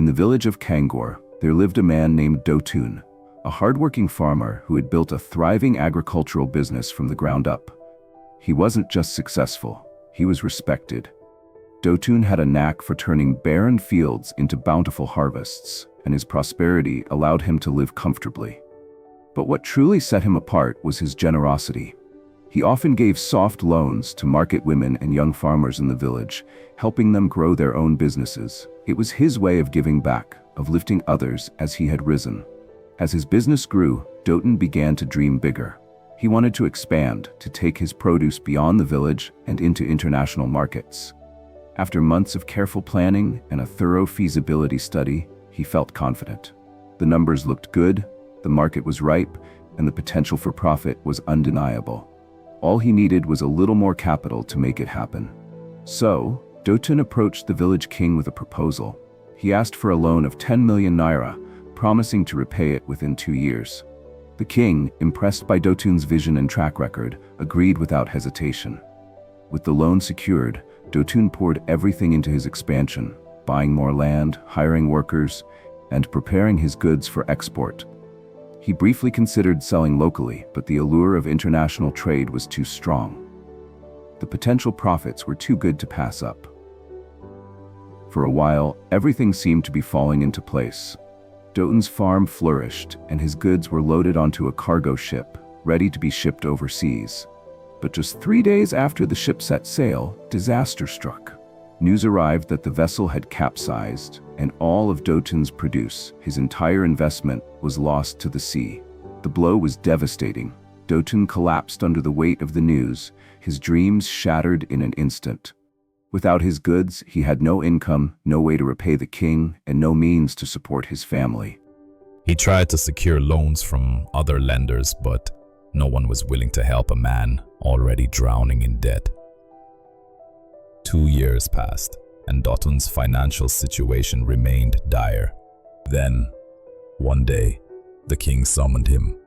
the village of Kangor, there lived a man named Dotun, a hardworking farmer who had built a thriving agricultural business from the ground up. He wasn't just successful, he was respected. Dotun had a knack for turning barren fields into bountiful harvests, and his prosperity allowed him to live comfortably. But what truly set him apart was his generosity. He often gave soft loans to market women and young farmers in the village, helping them grow their own businesses. It was his way of giving back, of lifting others as he had risen. As his business grew, Dotun began to dream bigger. He wanted to expand, to take his produce beyond the village and into international markets. After months of careful planning and a thorough feasibility study, he felt confident. The numbers looked good, the market was ripe, and the potential for profit was undeniable. All he needed was a little more capital to make it happen. So, Dotun approached the village king with a proposal. He asked for a loan of 10 million naira, promising to repay it within 2 years. The king, impressed by Dotun's vision and track record, agreed without hesitation. With the loan secured, Dotun poured everything into his expansion, buying more land, hiring workers, and preparing his goods for export. He briefly considered selling locally, but the allure of international trade was too strong. The potential profits were too good to pass up. For a while, everything seemed to be falling into place. Dotun's farm flourished, and his goods were loaded onto a cargo ship, ready to be shipped overseas. But just 3 days after the ship set sail, disaster struck. News arrived that the vessel had capsized, and all of Dotun's produce, his entire investment, was lost to the sea. The blow was devastating. Dotun collapsed under the weight of the news, his dreams shattered in an instant. Without his goods, he had no income, no way to repay the king, and no means to support his family. He tried to secure loans from other lenders, but no one was willing to help a man already drowning in debt. 2 years passed, and Dotun's financial situation remained dire. Then, one day, the king summoned him.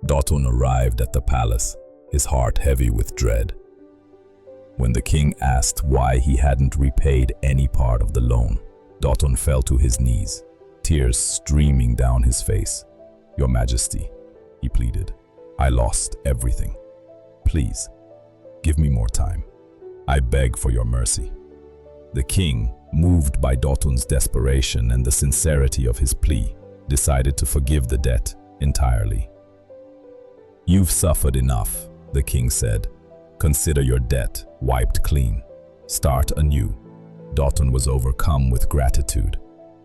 Dotun arrived at the palace, his heart heavy with dread. When the king asked why he hadn't repaid any part of the loan, Dotun fell to his knees, tears streaming down his face. "Your Majesty," he pleaded, "I lost everything. Please, give me more time. I beg for your mercy." The king, moved by Dotun's desperation and the sincerity of his plea, decided to forgive the debt entirely. "You've suffered enough," the king said. "Consider your debt wiped clean. Start anew." Dotun was overcome with gratitude.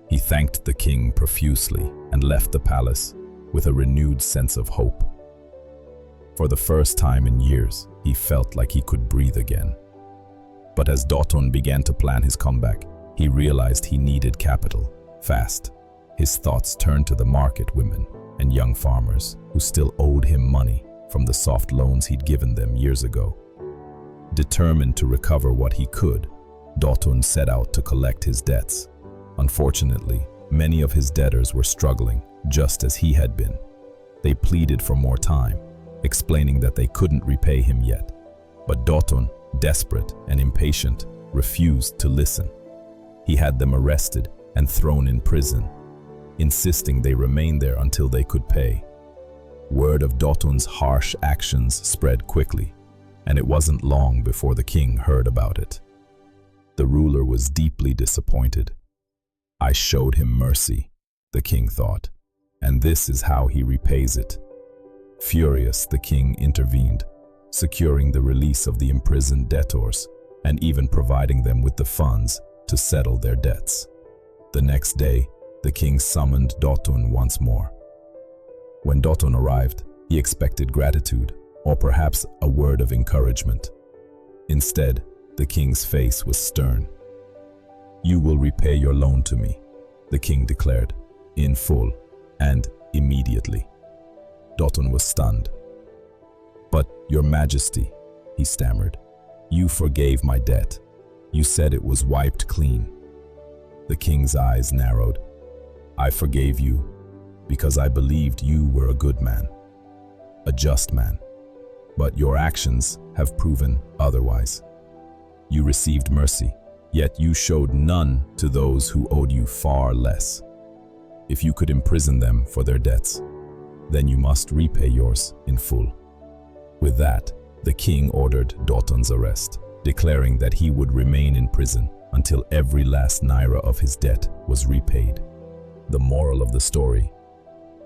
He thanked the king profusely and left the palace with a renewed sense of hope. For the first time in years, he felt like he could breathe again. But as Dotun began to plan his comeback, he realized he needed capital, fast. His thoughts turned to the market women and young farmers who still owed him money from the soft loans he'd given them years ago. Determined to recover what he could, Dotun set out to collect his debts. Unfortunately, many of his debtors were struggling, just as he had been. They pleaded for more time, explaining that they couldn't repay him yet. But Dotun, desperate and impatient, refused to listen. He had them arrested and thrown in prison, insisting they remain there until they could pay. Word of Dotun's harsh actions spread quickly, and it wasn't long before the king heard about it. The ruler was deeply disappointed. "I showed him mercy," the king thought, "and this is how he repays it." Furious, the king intervened, securing the release of the imprisoned debtors and even providing them with the funds to settle their debts. The next day, the king summoned Dotun once more. When Dotun arrived, he expected gratitude, or perhaps a word of encouragement. Instead, the king's face was stern. "You will repay your loan to me," the king declared, "in full and immediately." Dotun was stunned. "But, Your Majesty," he stammered, "you forgave my debt. You said it was wiped clean." The king's eyes narrowed. "I forgave you because I believed you were a good man, a just man. But your actions have proven otherwise. You received mercy, Yet you showed none to those who owed you far less. If you could imprison them for their debts, then you must repay yours in full." With that, the king ordered Dotun's arrest, declaring that he would remain in prison until every last naira of his debt was repaid. The moral of the story: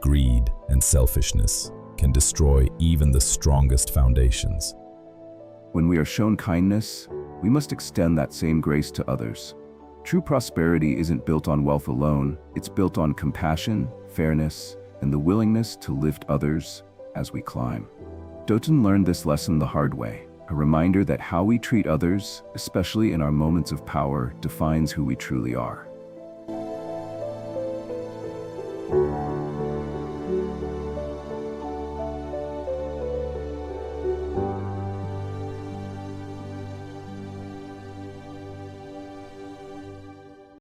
greed and selfishness can destroy even the strongest foundations. When we are shown kindness, we must extend that same grace to others. True prosperity isn't built on wealth alone, it's built on compassion, fairness, and the willingness to lift others as we climb. Dotun learned this lesson the hard way, a reminder that how we treat others, especially in our moments of power, defines who we truly are.